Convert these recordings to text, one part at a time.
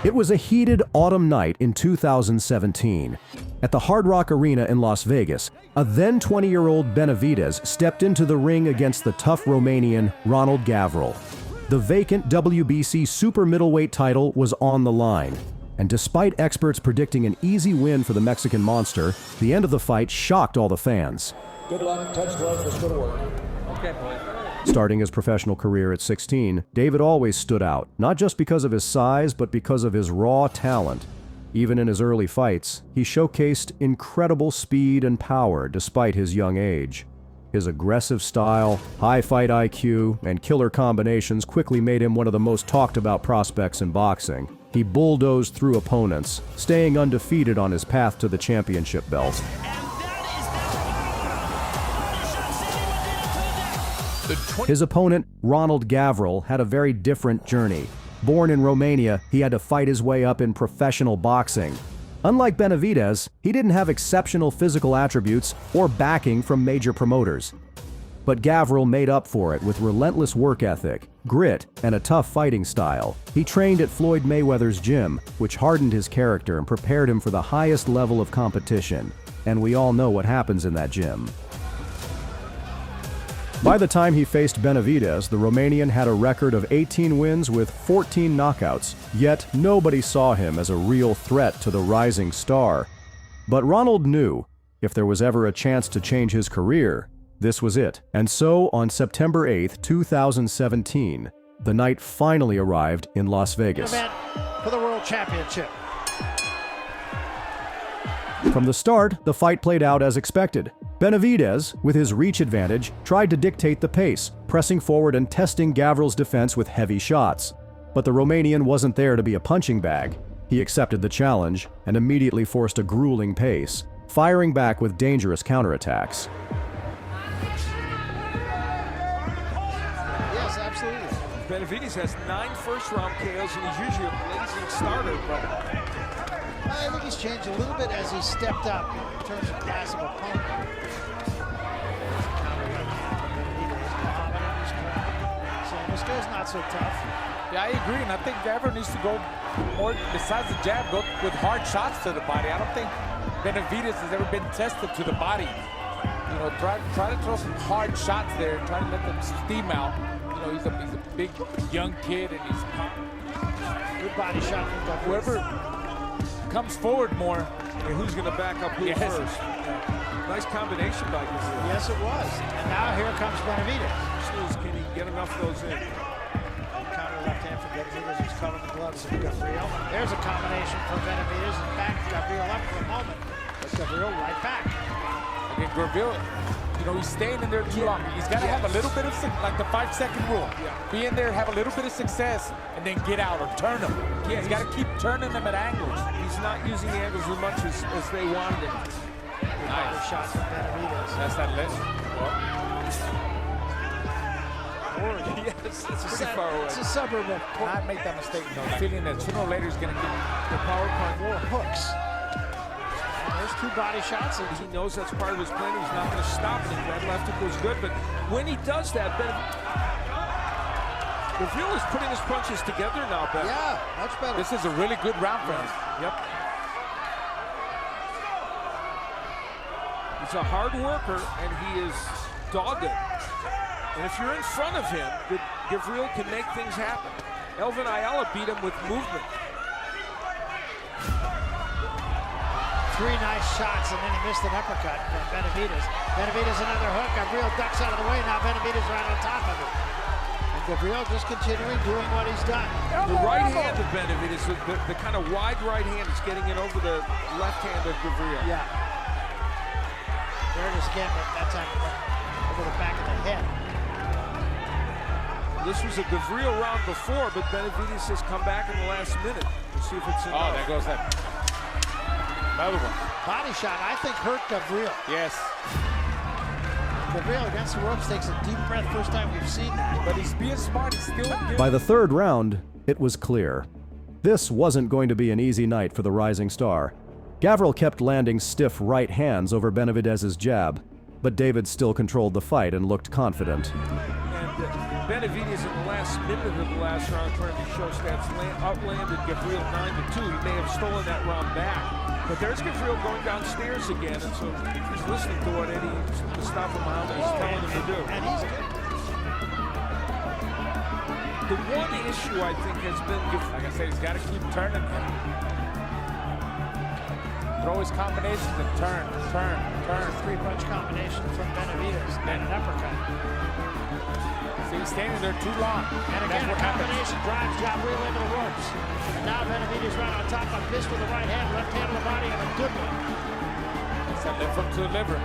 It was a heated autumn night in 2017. At the Hard Rock Arena in Las Vegas, a then 20-year-old Benavidez stepped into the ring against the tough Romanian Ronald Gavril. The vacant WBC super middleweight title was on the line. And despite experts predicting an easy win for the Mexican monster, the end of the fight shocked all the fans. Good luck, touch gloves, let's go to work. Okay, boy. Starting his professional career at 16, David always stood out, not just because of his size, but because of his raw talent. Even in his early fights, he showcased incredible speed and power despite his young age. His aggressive style, high fight IQ, and killer combinations quickly made him one of the most talked about prospects in boxing. He bulldozed through opponents, staying undefeated on his path to the championship belt. His opponent, Ronald Gavril, had a very different journey. Born in Romania, he had to fight his way up in professional boxing. Unlike Benavidez, he didn't have exceptional physical attributes or backing from major promoters. But Gavril made up for it with relentless work ethic, grit, and a tough fighting style. He trained at Floyd Mayweather's gym, which hardened his character and prepared him for the highest level of competition. And we all know what happens in that gym. By the time he faced Benavidez, the Romanian had a record of 18 wins with 14 knockouts, yet nobody saw him as a real threat to the rising star. But Ronald knew, if there was ever a chance to change his career, this was it. And so, on September 8, 2017, the night finally arrived in Las Vegas. Event for the World Championship. From the start, the fight played out as expected. Benavidez, with his reach advantage, tried to dictate the pace, pressing forward and testing Gavril's defense with heavy shots. But the Romanian wasn't there to be a punching bag. He accepted the challenge and immediately forced a grueling pace, firing back with dangerous counterattacks. Yes, absolutely. Benavidez has 9 first-round KOs, and he's usually a blazing starter, but I think he's changed a little bit as he stepped up in terms of class of opponent. Samosco's not so tough. Yeah, I agree, and I think Gavril needs to go more, besides the jab, go with hard shots to the body. I don't think Benavidez has ever been tested to the body. You know, try to throw some hard shots there, try to let them steam out. You know, he's a big, young kid, and he's Good body shot from Gavril. whoever comes forward more. and who's going to back up who Yes. first? Yeah. Nice combination by Gavril. Yes, it was. And now here comes Benavidez. Can he get enough of those in? Counter left hand for Benavidez. He's covering the gloves of Gavril. There's a combination for Benavidez. In fact, Gavril up for a moment. But Gavril right back. Again, Gavril, you know, he's staying in there too long. He's got to have a little bit of, like the 5-second rule. Yeah. Be in there, have a little bit of success, and then get out or turn them. Yeah, He's got to keep turning them at angles. He's not using the angles as much as they wanted him. Another shot from Benavidez. That's that list. Yes, it's pretty far away. It's a suburb of Not make that mistake, though. Feeling that sooner or later he's going to get The power punch. more hooks. And there's 2 body shots. And He knows that's part of his plan. He's not going to stop it. That left hook was good, but when he does that, Gavril is putting his punches together now, Ben. yeah, much better. This is a really good round for him. Yep. He's a hard worker, and he is dogged. And if you're in front of him, Gavril can make things happen. Elvin Ayala beat him with movement. 3 nice shots, and then he missed an uppercut from Benavidez. Benavidez another hook. Gavril ducks out of the way. Now Benavidez right on top of it. And Gavril just continuing doing what he's done. The right hand of Benavidez, the kind of wide right hand is getting it over the left hand of Gavril. Yeah. There it is again, but that time over the back of the head. This was a Gavril round before, but Benavidez has come back in the last minute. We'll see if it's enough. Oh, there goes that. Another one. Body shot, I think, hurt Gavril. Yes. Gavril against the ropes takes a deep breath. First time we've seen that. But he's being smart. He's still giving. By the 3rd round, it was clear. This wasn't going to be an easy night for the rising star. Gavril kept landing stiff right hands over Benavidez's jab, but David still controlled the fight and looked confident. And Benavidez in the last minute of the last round, according to show stats, outlanded Gabriel 9-2. He may have stolen that round back. But there's Gabriel going downstairs again, and so he's listening to what Eddie Mustafa Muhammad is telling him to do. And he's good. The one issue I think has been, Like I said, he's got to keep turning. Throw his combinations and turn. Three-punch combination from Benavidez and an uppercut. See, he's standing there too long. And again, a combination drives Gabriel into the ropes. And now Benavidez right on top, a fist with the right hand, left hand on the body, and a good one. It's a lift from to the liver.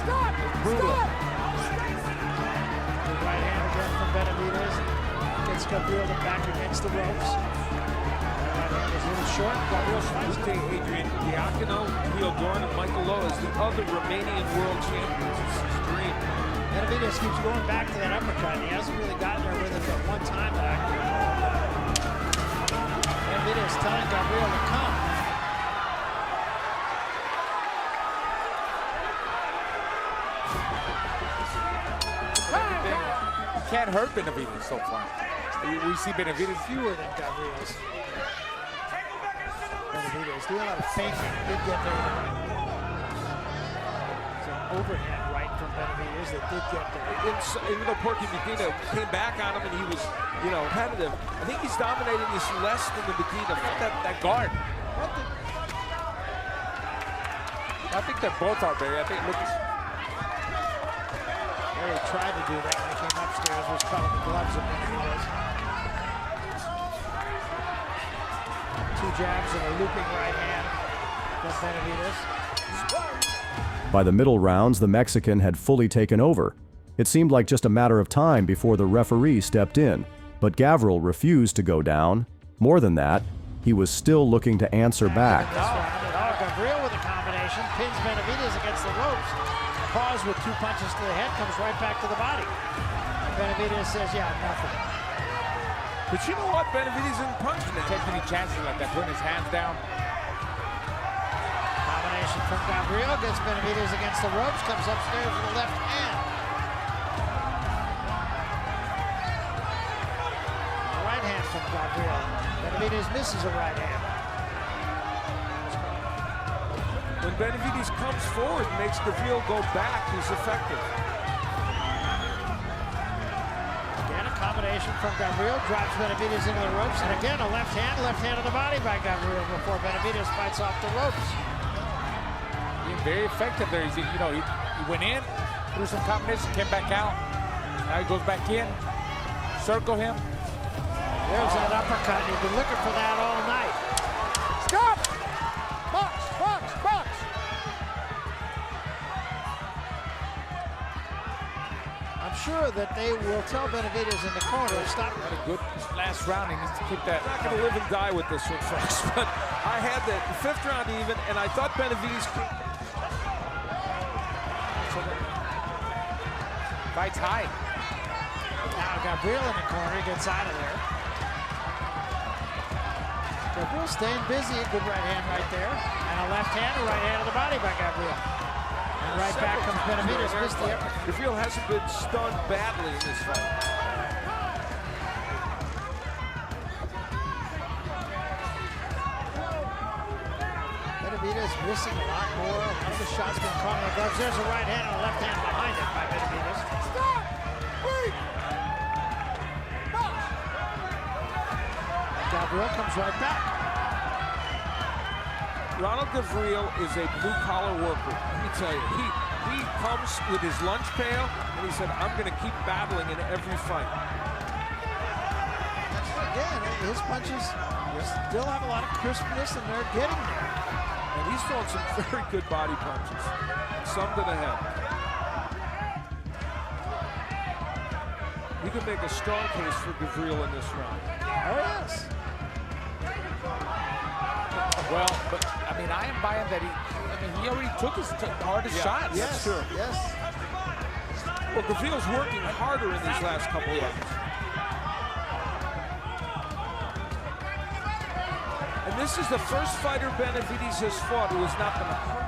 Stop! Brutal. The right hand again from Benavidez. Gets Gabriel back against the ropes. That right hand is a little short. Gabriel fights. okay, Adrian, Diacono, Neil Dorn, and Michael Lowe as the other Romanian world champions. It's his dream. Benavidez keeps going back to that uppercut. He hasn't really gotten there with it but one time back. Benavidez telling Gabriel to come. You can't hurt Benavidez so far. We see Benavidez Fewer than Gabriel's. Benavidez doing a lot of faking. Did get there. It's an overhand right from Benavidez that did get there. Even though Porky Medina came back on him and he was, competitive, I think he's dominating this less than the Medina. that guard. I think they both are, Barry. I think look. Barry tried to do that when he came upstairs, was caught with the gloves of Benavidez. Two jabs and a looping right hand from Benavidez. By the middle rounds, the Mexican had fully taken over. It seemed like just a matter of time before the referee stepped in, but Gavril refused to go down. More than that, he was still looking to answer back. Gabriel with a combination, pins Benavidez against the ropes. Pause with two punches to the head, comes right back to the body. Benavidez says, yeah, nothing. But you know what? Benavidez isn't punching it. Take any chances like that, putting his hands down. Combination from Gabriel, gets Benavidez against the ropes, comes upstairs with the left hand. The right hand from Gabriel. Benavidez misses a right hand. When Benavidez comes forward and makes Gabriel go back, he's effective. Again, a combination from Gabriel, drives Benavidez into the ropes, and again, a left hand on the body by Gabriel before Benavidez fights off the ropes. Being very effective there. He went in, threw some combination, came back out. Now he goes back in, circle him. There's an uppercut. You've been looking for that all night. Stop! Box! I'm sure that they will tell Benavidez in the corner, stop. Had a good last round. He needs to keep that. I'm not going to live and die with this one, folks, but I had the fifth round even, and I thought Benavidez Fights high. Now Gabriel in the corner, he gets out of there. Gabriel staying busy, a good right hand right there. And a left hand, a right hand to the body by Gabriel. And right back comes Benavidez, missed the uppercut. Gabriel hasn't been stunned badly in this fight. Benavidez missing a lot more. A lot of the shots been caught in the gloves. There's a right hand and a left hand behind it by Benavidez. Stop! Wait! Gabriel comes right back. Ronald Gabriel is a blue-collar worker. Let me tell you, he comes with his lunch pail, and he said, I'm going to keep battling in every fight. Again, his punches still have a lot of crispness, and they're getting there. And he's throwing some very good body punches, some to the head. You can make a strong case for Gabriel in this round. Oh, yes. Well, but I mean, I am buying that he already took his hardest shots. Yes, sure. Yes. Well, Gabriel's working harder in these last couple of rounds. And this is the first fighter Benavidez has fought who has not been hurt.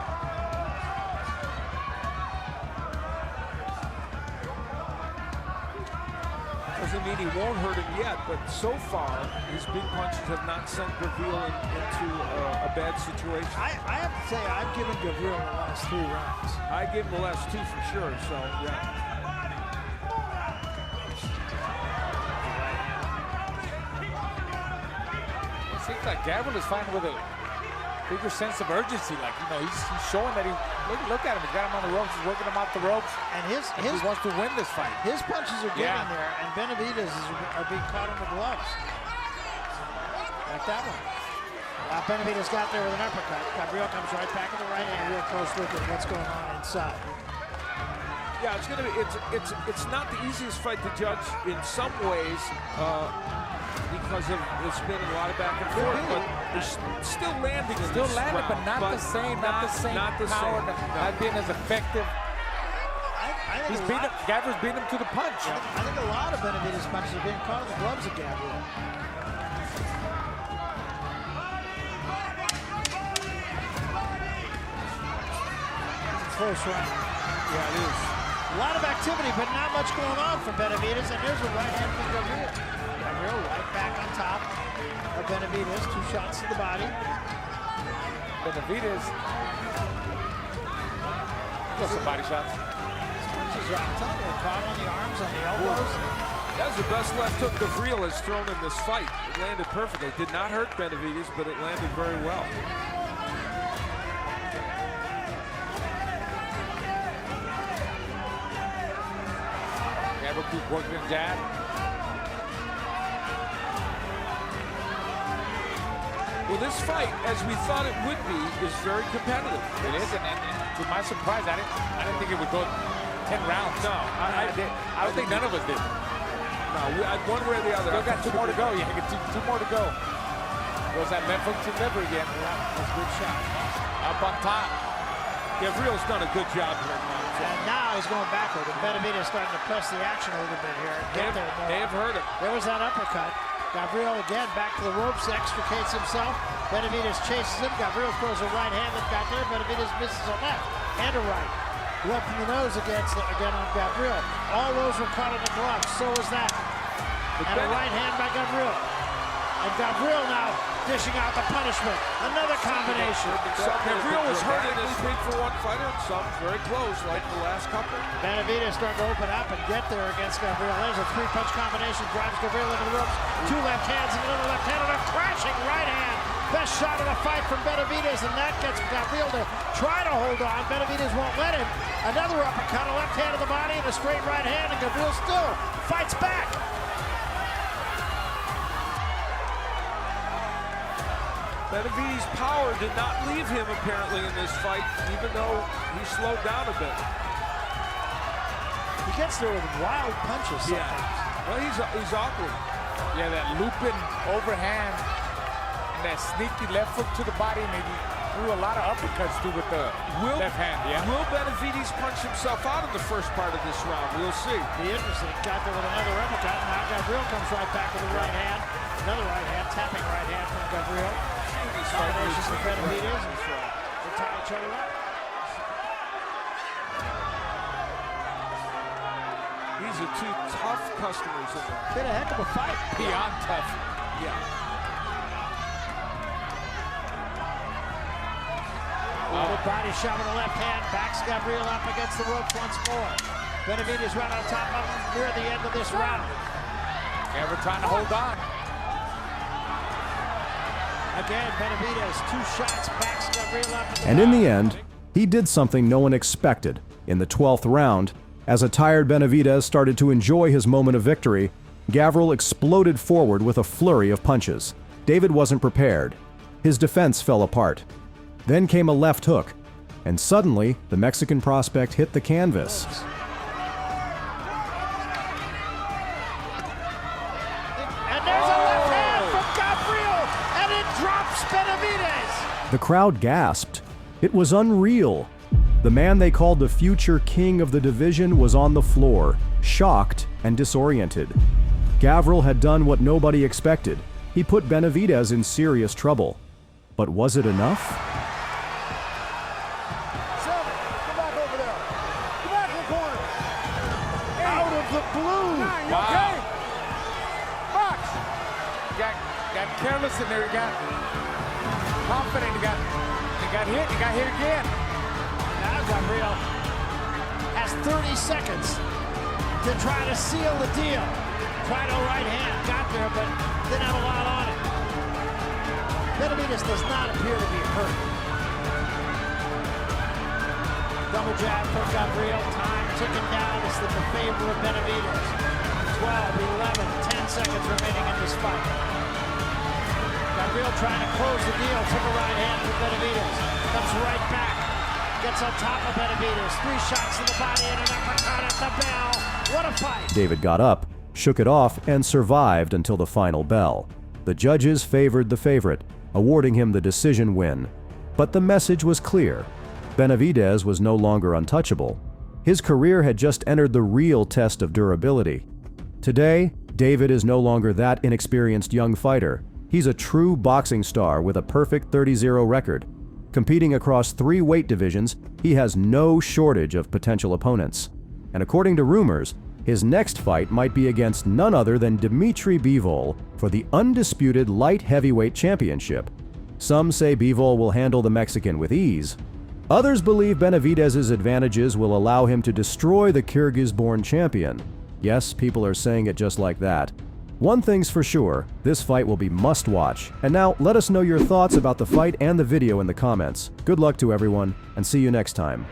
mean he won't hurt him yet, but so far, his big punches have not sent Gavril into a bad situation. I have to say, I've given Gavril the last 3 rounds. I gave him the last 2 for sure, so yeah. It seems like Gavril is fighting with a bigger sense of urgency. Like, you know, he's showing that look at him. He's got him on the ropes. He's working him off the ropes. And he wants to win this fight. His punches are getting there, and Benavidez are being caught in the gloves. Like that one. Benavidez got there with an uppercut. Gavril comes right back in the right hand. Real close look at what's going on inside. Yeah, it's gonna be. It's not the easiest fight to judge in some ways because it's been a lot of back and forth, but they're still landing. Still landing, but not the same. Not the power. Not being as effective. Gavril's beating him to the punch. I think a lot of Benavidez punches are being caught in the gloves of Gavril. Close round. Yeah, it is. A lot of activity, but not much going on from Benavidez. And there's a right hand from Gavril. Gavril right back on top of Benavidez. 2 shots to the body. Benavidez. Got some body shots. Punches are on top. They're caught on the arms, on the elbows. That's the best left hook Gavril has thrown in this fight. It landed perfectly. It did not hurt Benavidez, but it landed very well. Gavril keep working the jab. Well, this fight, as we thought it would be, is very competitive. It is, and to my surprise, I didn't think it would go 10 rounds. No, I don't think none of us did. No, one way or the other. Still got 2 more to go. Yeah, two more to go. Goes that left hook to liver again. That's a good shot. Up on top. Gavril's done a good job here. And now he's going backward. And Benavidez starting to press the action a little bit here. They have hurt him. There was that uppercut. Gavril again back to the ropes, extricates himself. Benavidez chases him. Gavril throws a right hand that got there. Benavidez misses a left and a right. Left in the nose again on Gavril. All those were caught in the gloves. So was that. And a right hand by Gavril. And Gavril now dishing out the punishment. Another combination. Gavril was hurt in his big for one fighter, and some very close, like the last couple. Benavidez starting to open up and get there against Gavril. There's a 3-punch combination. Drives Gavril into the ropes. 2 left hands and another left hand and a crashing right hand. Best shot of the fight from Benavidez, and that gets Gavril to try to hold on. Benavidez won't let him. Another uppercut, a left hand to the body and a straight right hand, and Gavril still fights back. Benavidez' power did not leave him apparently in this fight, even though he slowed down a bit. He gets there with wild punches sometimes. Yeah. Well, he's awkward. Yeah, that looping overhand and that sneaky left hook to the body, and he threw a lot of uppercuts too with the left hand. Yeah. Will Benavidez punch himself out in the first part of this round? We'll see. Be interesting. Got there with another uppercut. Now Gavril comes right back with a right hand. Another right hand, tapping right hand from Gavril. Combinations with Benavidez. They tie each other up. These are 2 tough customers in there. Been a heck of a fight. Beyond tough. Yeah. Good body shot with the left hand. Backs Gavril up against the ropes once more. Benavidez right on top of him near the end of this round. Yeah, we're trying to hold on. Again, Benavidez, 2 shots, backs Gavril up. And in the end, he did something no one expected. In the 12th round, as a tired Benavidez started to enjoy his moment of victory, Gavril exploded forward with a flurry of punches. David wasn't prepared. His defense fell apart. Then came a left hook, and suddenly the Mexican prospect hit the canvas. And there's a left hand from Gavril, and it drops Benavidez. The crowd gasped. It was unreal. The man they called the future king of the division was on the floor, shocked and disoriented. Gavril had done what nobody expected. He put Benavidez in serious trouble. But was it enough? Seven, come back over there. Come back in the corner. Out of the blue. Wow. careless in there. He got confident. He got hit. He got hit again. Now Gabriel has 30 seconds to try to seal the deal. Tried a right hand, got there, but didn't have a lot on it. Benavidez does not appear to be hurt. Double jab for Gabriel. Time ticking down. It's in the favor of Benavidez. 12, 11, 10 seconds remaining in this fight. Gabriel trying to close the deal. Took a right hand for Benavidez. Comes right back. Gets on top of Benavidez. 3 shots to the body and an uppercut at the bell. What a fight. David got up, shook it off, and survived until the final bell. The judges favored the favorite, awarding him the decision win. But the message was clear. Benavidez was no longer untouchable. His career had just entered the real test of durability. Today, David is no longer that inexperienced young fighter. He's a true boxing star with a perfect 30-0 record. Competing across 3 weight divisions, he has no shortage of potential opponents. And according to rumors, his next fight might be against none other than Dmitry Bivol for the undisputed light heavyweight championship. Some say Bivol will handle the Mexican with ease. Others believe Benavidez's advantages will allow him to destroy the Kyrgyz-born champion. Yes, people are saying it just like that. One thing's for sure, this fight will be must-watch. And now, let us know your thoughts about the fight and the video in the comments. Good luck to everyone, and see you next time.